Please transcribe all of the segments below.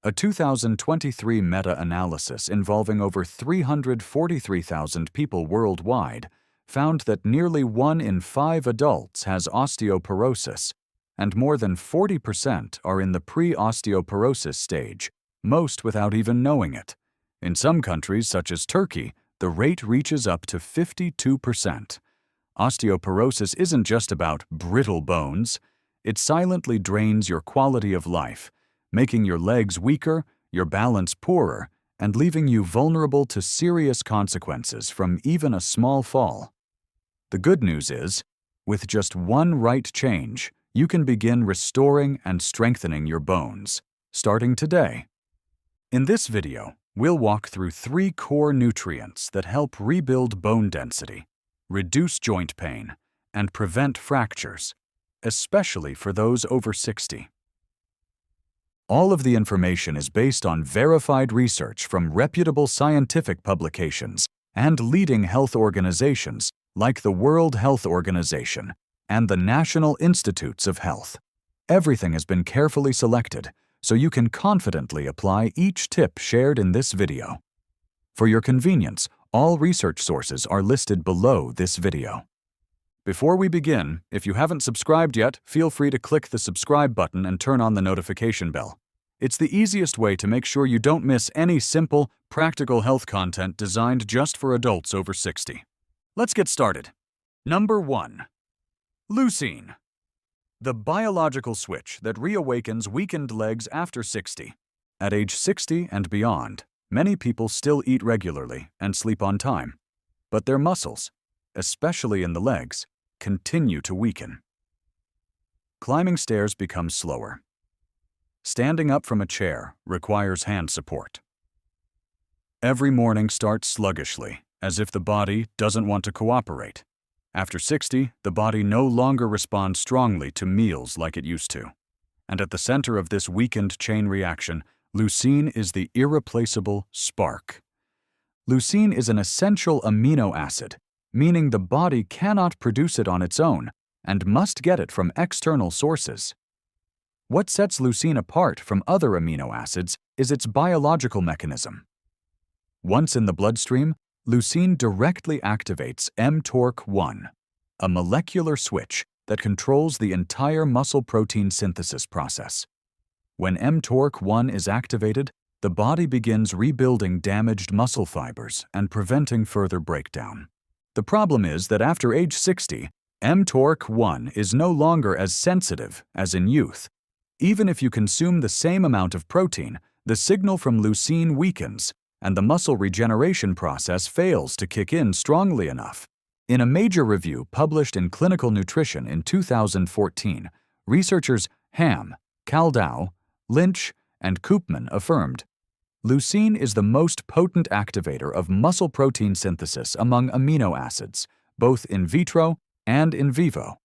A 2023 meta-analysis involving over 343,000 people worldwide found that nearly 1 in 5 adults has osteoporosis, and more than 40% are in the pre-osteoporosis stage, most without even knowing it. In some countries, such as Turkey, the rate reaches up to 52%. Osteoporosis isn't just about brittle bones. It silently drains your quality of life, making your legs weaker, your balance poorer, and leaving you vulnerable to serious consequences from even a small fall. The good news is, with just one right change, you can begin restoring and strengthening your bones, starting today. In this video, we'll walk through 3 core nutrients that help rebuild bone density, reduce joint pain, and prevent fractures, especially for those over 60. All of the information is based on verified research from reputable scientific publications and leading health organizations like the World Health Organization and the National Institutes of Health. Everything has been carefully selected, so you can confidently apply each tip shared in this video. For your convenience, all research sources are listed below this video. Before we begin, if you haven't subscribed yet, feel free to click the subscribe button and turn on the notification bell. It's the easiest way to make sure you don't miss any simple, practical health content designed just for adults over 60. Let's get started. Number 1. Leucine, the biological switch that reawakens weakened legs after 60. At age 60 and beyond, many people still eat regularly and sleep on time, but their muscles, especially in the legs, continue to weaken. Climbing stairs becomes slower. Standing up from a chair requires hand support. Every morning starts sluggishly, as if the body doesn't want to cooperate. After 60, the body no longer responds strongly to meals like it used to. And at the center of this weakened chain reaction, leucine is the irreplaceable spark. Leucine is an essential amino acid, meaning the body cannot produce it on its own and must get it from external sources. What sets leucine apart from other amino acids is its biological mechanism. Once in the bloodstream, leucine directly activates mTORC1, a molecular switch that controls the entire muscle protein synthesis process. When mTORC1 is activated, the body begins rebuilding damaged muscle fibers and preventing further breakdown. The problem is that after age 60, mTORC1 is no longer as sensitive as in youth. Even if you consume the same amount of protein, the signal from leucine weakens, and the muscle regeneration process fails to kick in strongly enough. In a major review published in Clinical Nutrition in 2014, researchers Ham, Kaldau, Lynch, and Koopman affirmed, leucine is the most potent activator of muscle protein synthesis among amino acids, both in vitro and in vivo.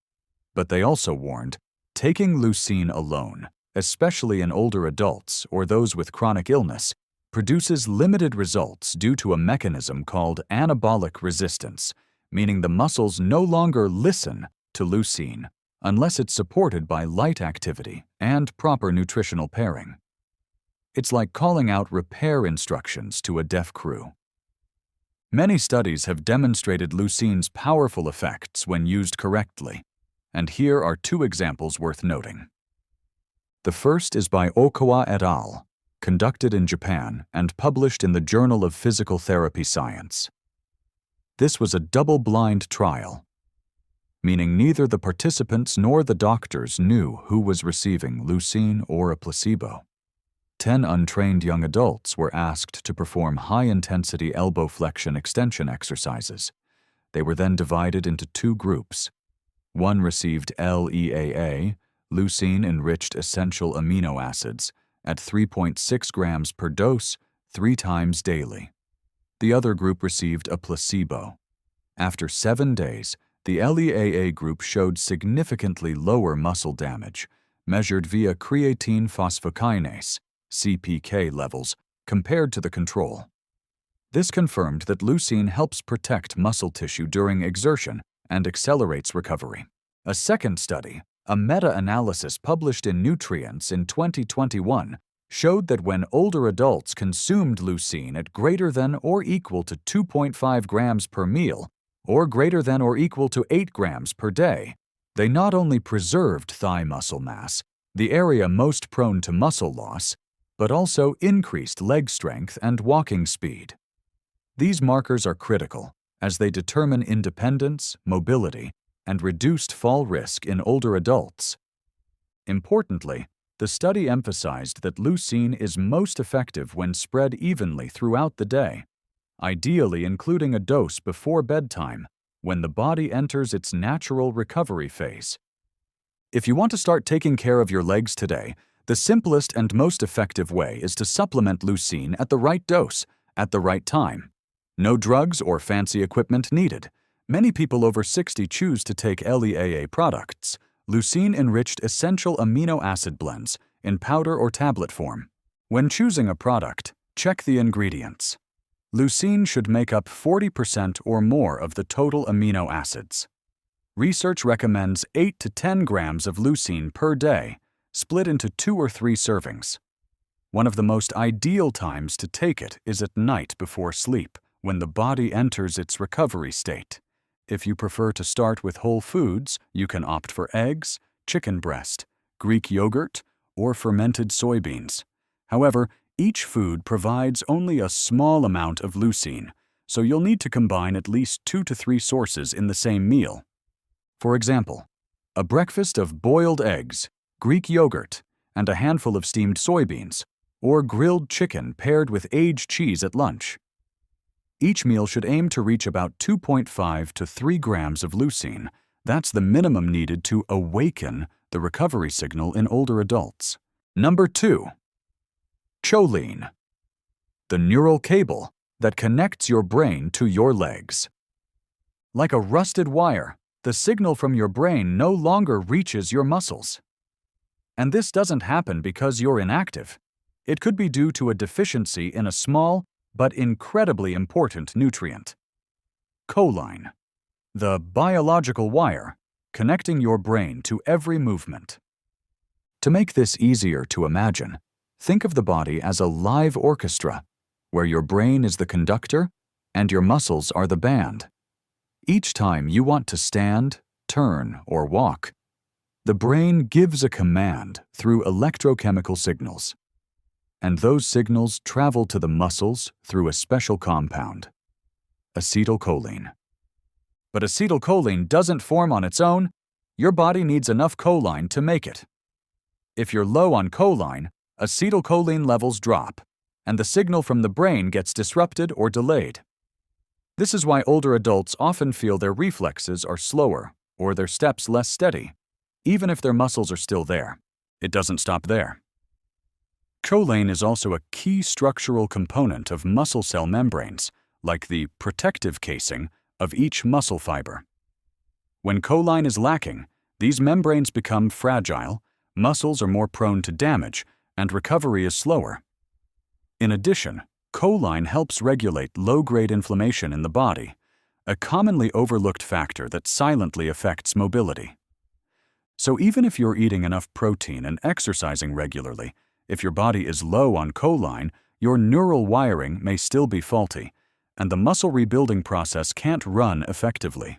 But they also warned, taking leucine alone, especially in older adults or those with chronic illness, produces limited results due to a mechanism called anabolic resistance, meaning the muscles no longer listen to leucine unless it's supported by light activity and proper nutritional pairing. It's like calling out repair instructions to a deaf crew. Many studies have demonstrated leucine's powerful effects when used correctly, and here are 2 examples worth noting. The first is by Okawa et al., conducted in Japan and published in the Journal of Physical Therapy Science. This was a double-blind trial, meaning neither the participants nor the doctors knew who was receiving leucine or a placebo. 10 untrained young adults were asked to perform high-intensity elbow flexion extension exercises. They were then divided into 2 groups. One received LEAA, leucine-enriched essential amino acids, at 3.6 grams per dose 3 times daily. The other group received a placebo. After 7 days, the LEAA group showed significantly lower muscle damage, measured via creatine phosphokinase, CPK levels, compared to the control. This confirmed that leucine helps protect muscle tissue during exertion and accelerates recovery. A second study, a meta-analysis published in Nutrients in 2021, showed that when older adults consumed leucine at greater than or equal to 2.5 grams per meal, or greater than or equal to 8 grams per day, they not only preserved thigh muscle mass, the area most prone to muscle loss, but also increased leg strength and walking speed. These markers are critical as they determine independence, mobility, and reduced fall risk in older adults. Importantly, the study emphasized that leucine is most effective when spread evenly throughout the day, ideally including a dose before bedtime, when the body enters its natural recovery phase. If you want to start taking care of your legs today, the simplest and most effective way is to supplement leucine at the right dose, at the right time. No drugs or fancy equipment needed. Many people over 60 choose to take LEAA products, leucine-enriched essential amino acid blends, in powder or tablet form. When choosing a product, check the ingredients. Leucine should make up 40% or more of the total amino acids. Research recommends 8 to 10 grams of leucine per day, split into 2 or 3 servings. One of the most ideal times to take it is at night before sleep, when the body enters its recovery state. If you prefer to start with whole foods, you can opt for eggs, chicken breast, Greek yogurt, or fermented soybeans. However, each food provides only a small amount of leucine, so you'll need to combine at least 2 to 3 sources in the same meal. For example, a breakfast of boiled eggs, Greek yogurt, and a handful of steamed soybeans, or grilled chicken paired with aged cheese at lunch. Each meal should aim to reach about 2.5 to 3 grams of leucine. That's the minimum needed to awaken the recovery signal in older adults. Number 2. Choline, the neural cable that connects your brain to your legs. Like a rusted wire, the signal from your brain no longer reaches your muscles. And this doesn't happen because you're inactive. It could be due to a deficiency in a small but incredibly important nutrient. Choline, the biological wire connecting your brain to every movement. To make this easier to imagine, think of the body as a live orchestra, where your brain is the conductor and your muscles are the band. Each time you want to stand, turn, or walk, the brain gives a command through electrochemical signals. And those signals travel to the muscles through a special compound, acetylcholine. But acetylcholine doesn't form on its own. Your body needs enough choline to make it. If you're low on choline, acetylcholine levels drop, and the signal from the brain gets disrupted or delayed. This is why older adults often feel their reflexes are slower or their steps less steady, even if their muscles are still there. It doesn't stop there. Choline is also a key structural component of muscle cell membranes, like the protective casing of each muscle fiber. When choline is lacking, these membranes become fragile, muscles are more prone to damage, and recovery is slower. In addition, choline helps regulate low-grade inflammation in the body, a commonly overlooked factor that silently affects mobility. So even if you're eating enough protein and exercising regularly, if your body is low on choline, your neural wiring may still be faulty, and the muscle rebuilding process can't run effectively.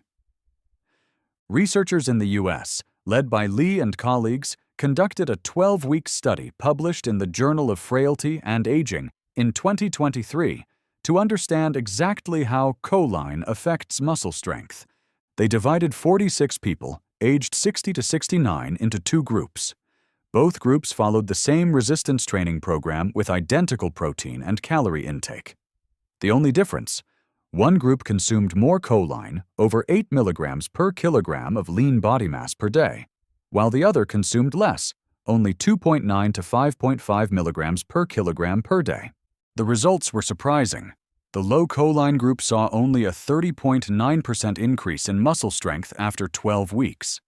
Researchers in the U.S., led by Lee and colleagues, conducted a 12-week study published in the Journal of Frailty and Aging in 2023 to understand exactly how choline affects muscle strength. They divided 46 people, aged 60 to 69, into 2 groups. Both groups followed the same resistance training program with identical protein and calorie intake. The only difference: one group consumed more choline, over 8 milligrams per kilogram of lean body mass per day, while the other consumed less, only 2.9 to 5.5 milligrams per kilogram per day. The results were surprising. The low choline group saw only a 30.9% increase in muscle strength after 12 weeks.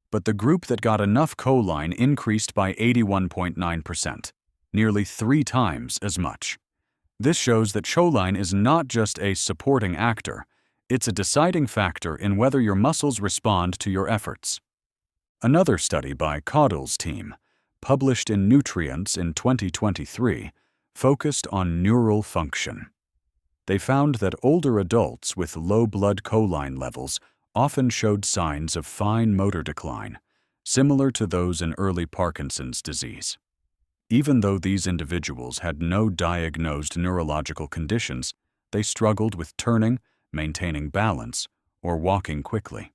But the group that got enough choline increased by 81.9%, nearly 3 times as much. This shows that choline is not just a supporting actor, it's a deciding factor in whether your muscles respond to your efforts. Another study by Caudle's team published in Nutrients in 2023, focused on neural function. They found that older adults with low blood choline levels often showed signs of fine motor decline, similar to those in early Parkinson's disease. Even though these individuals had no diagnosed neurological conditions, they struggled with turning, maintaining balance, or walking quickly.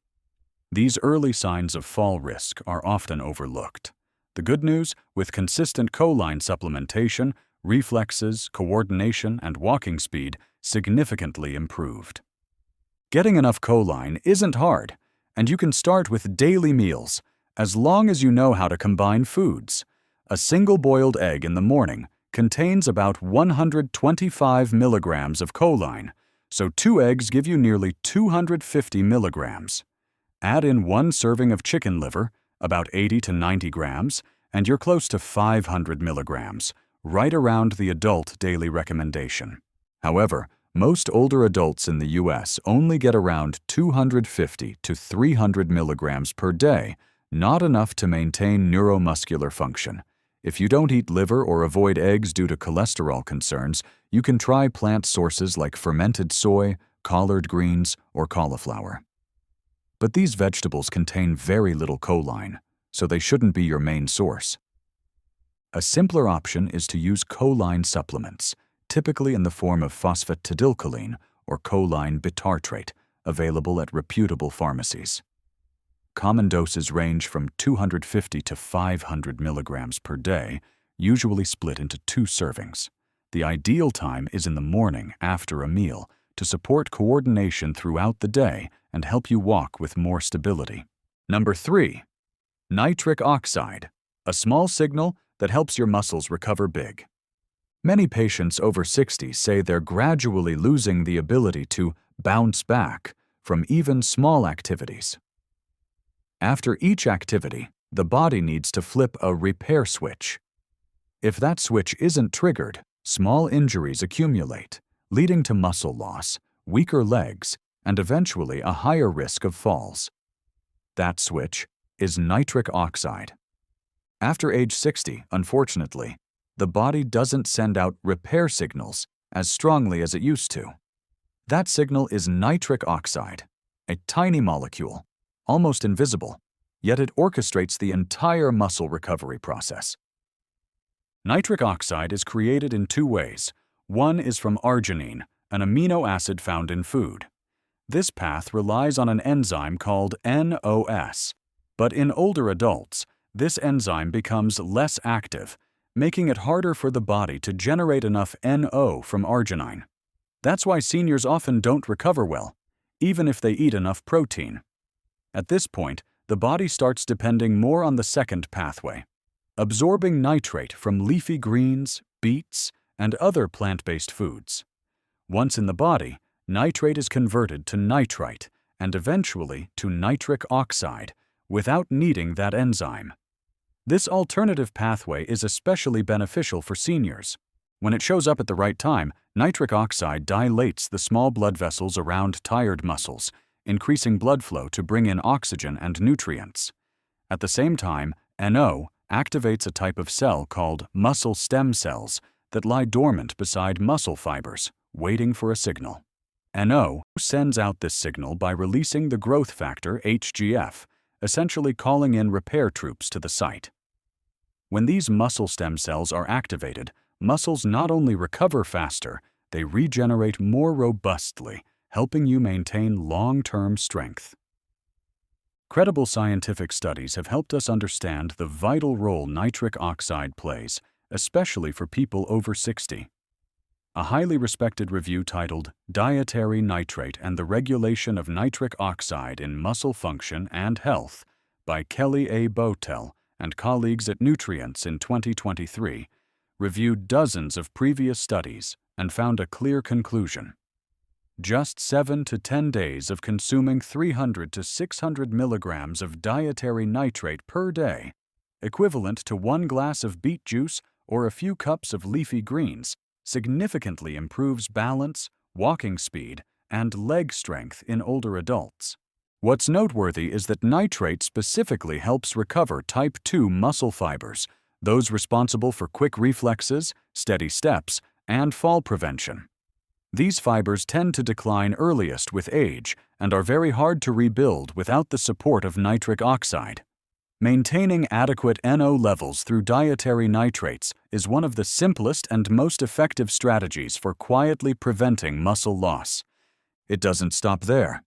These early signs of fall risk are often overlooked. The good news, with consistent choline supplementation, reflexes, coordination, and walking speed significantly improved. Getting enough choline isn't hard, and you can start with daily meals, as long as you know how to combine foods. A single boiled egg in the morning contains about 125 milligrams of choline, so 2 eggs give you nearly 250 milligrams. Add in 1 serving of chicken liver, about 80 to 90 grams, and you're close to 500 milligrams, right around the adult daily recommendation. However, most older adults in the U.S. only get around 250 to 300 milligrams per day, not enough to maintain neuromuscular function. If you don't eat liver or avoid eggs due to cholesterol concerns, you can try plant sources like fermented soy, collard greens, or cauliflower. But these vegetables contain very little choline, so they shouldn't be your main source. A simpler option is to use choline supplements, typically in the form of phosphatidylcholine or choline bitartrate, available at reputable pharmacies. Common doses range from 250 to 500 milligrams per day, usually split into 2 servings. The ideal time is in the morning after a meal to support coordination throughout the day and help you walk with more stability. Number 3. Nitric oxide, a small signal that helps your muscles recover big. Many patients over 60 say they're gradually losing the ability to bounce back from even small activities. After each activity, the body needs to flip a repair switch. If that switch isn't triggered, small injuries accumulate, leading to muscle loss, weaker legs, and eventually a higher risk of falls. That switch is nitric oxide. After age 60, unfortunately, the body doesn't send out repair signals as strongly as it used to. That signal is nitric oxide, a tiny molecule, almost invisible, yet it orchestrates the entire muscle recovery process. Nitric oxide is created in 2 ways. One is from arginine, an amino acid found in food. This path relies on an enzyme called NOS, but in older adults, this enzyme becomes less active, making it harder for the body to generate enough NO from arginine. That's why seniors often don't recover well, even if they eat enough protein. At this point, the body starts depending more on the second pathway, absorbing nitrate from leafy greens, beets, and other plant-based foods. Once in the body, nitrate is converted to nitrite and eventually to nitric oxide without needing that enzyme. This alternative pathway is especially beneficial for seniors. When it shows up at the right time, nitric oxide dilates the small blood vessels around tired muscles, increasing blood flow to bring in oxygen and nutrients. At the same time, NO activates a type of cell called muscle stem cells that lie dormant beside muscle fibers, waiting for a signal. NO sends out this signal by releasing the growth factor HGF, essentially calling in repair troops to the site. When these muscle stem cells are activated, muscles not only recover faster, they regenerate more robustly, helping you maintain long-term strength. Credible scientific studies have helped us understand the vital role nitric oxide plays, especially for people over 60. A highly respected review titled Dietary Nitrate and the Regulation of Nitric Oxide in Muscle Function and Health by Kelly A. Botel and colleagues at Nutrients in 2023 reviewed dozens of previous studies and found a clear conclusion. Just 7 to 10 days of consuming 300 to 600 milligrams of dietary nitrate per day, equivalent to 1 glass of beet juice or a few cups of leafy greens, significantly improves balance, walking speed, and leg strength in older adults. What's noteworthy is that nitrate specifically helps recover type 2 muscle fibers, those responsible for quick reflexes, steady steps, and fall prevention. These fibers tend to decline earliest with age and are very hard to rebuild without the support of nitric oxide. Maintaining adequate NO levels through dietary nitrates is one of the simplest and most effective strategies for quietly preventing muscle loss. It doesn't stop there.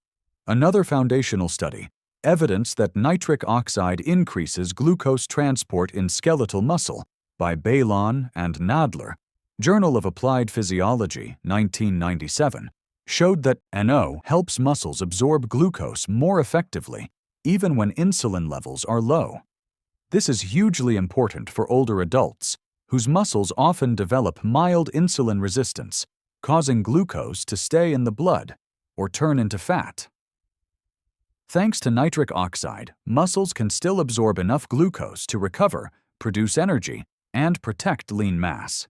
Another foundational study evidenced that nitric oxide increases glucose transport in skeletal muscle by Bailon and Nadler, Journal of Applied Physiology, 1997, showed that NO helps muscles absorb glucose more effectively, even when insulin levels are low. This is hugely important for older adults, whose muscles often develop mild insulin resistance, causing glucose to stay in the blood or turn into fat. Thanks to nitric oxide, muscles can still absorb enough glucose to recover, produce energy, and protect lean mass.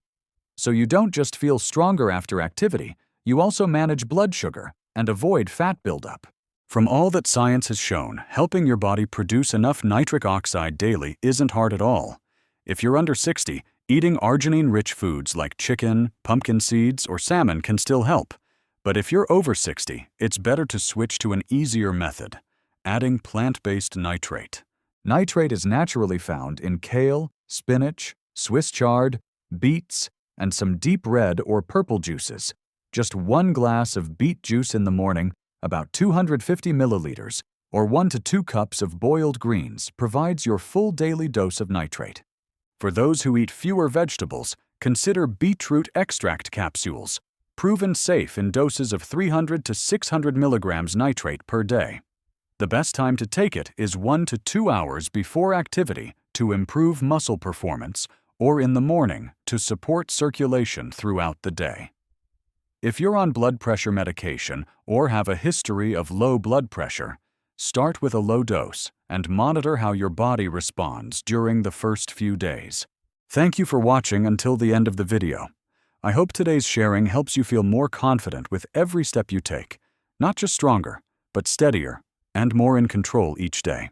So you don't just feel stronger after activity, you also manage blood sugar and avoid fat buildup. From all that science has shown, helping your body produce enough nitric oxide daily isn't hard at all. If you're under 60, eating arginine-rich foods like chicken, pumpkin seeds, or salmon can still help. But if you're over 60, it's better to switch to an easier method, adding plant-based nitrate. Nitrate is naturally found in kale, spinach, Swiss chard, beets, and some deep red or purple juices. Just 1 glass of beet juice in the morning, about 250 milliliters, or 1 to 2 cups of boiled greens provides your full daily dose of nitrate. For those who eat fewer vegetables, consider beetroot extract capsules, proven safe in doses of 300 to 600 milligrams nitrate per day. The best time to take it is 1 to 2 hours before activity to improve muscle performance, or in the morning to support circulation throughout the day. If you're on blood pressure medication or have a history of low blood pressure, start with a low dose and monitor how your body responds during the first few days. Thank you for watching until the end of the video. I hope today's sharing helps you feel more confident with every step you take, not just stronger, but steadier and more in control each day.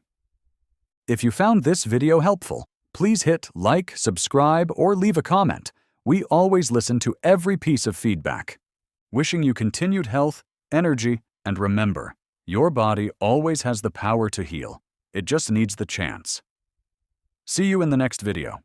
If you found this video helpful, please hit like, subscribe, or leave a comment. We always listen to every piece of feedback. Wishing you continued health, energy, and remember, your body always has the power to heal. It just needs the chance. See you in the next video.